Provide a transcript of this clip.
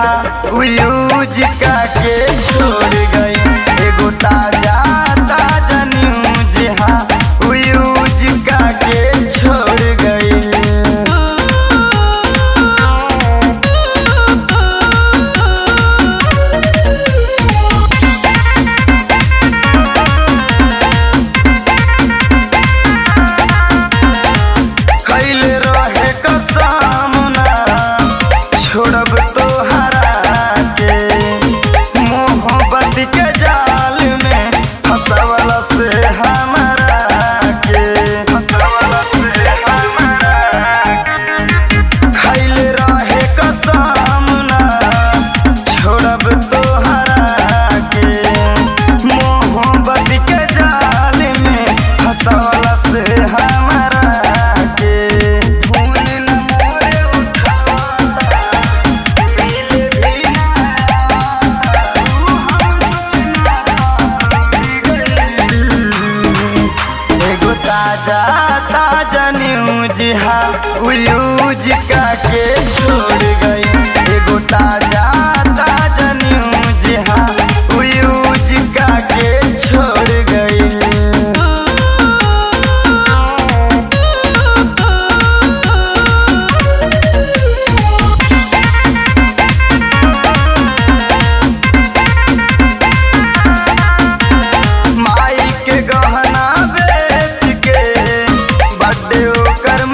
Use का के छोड़ गई। एगो ताजा ताजा न्यूज यूज का के छोड़ गई। छोड़ब तोहरा के मोहब्बत के जाल में फंसावला से हमरा के खैले रहे कसम ना छोड़ब तोहरा के मोहब्बत के जाल में फंसावला से हमरा के। ताजा ताजा न्यूज यूज का के छोड़ गई। एगो ताजा ताजा न्यूज यूज का के छोड़ गई। माई के गहना बेच के बर्थडे ओकर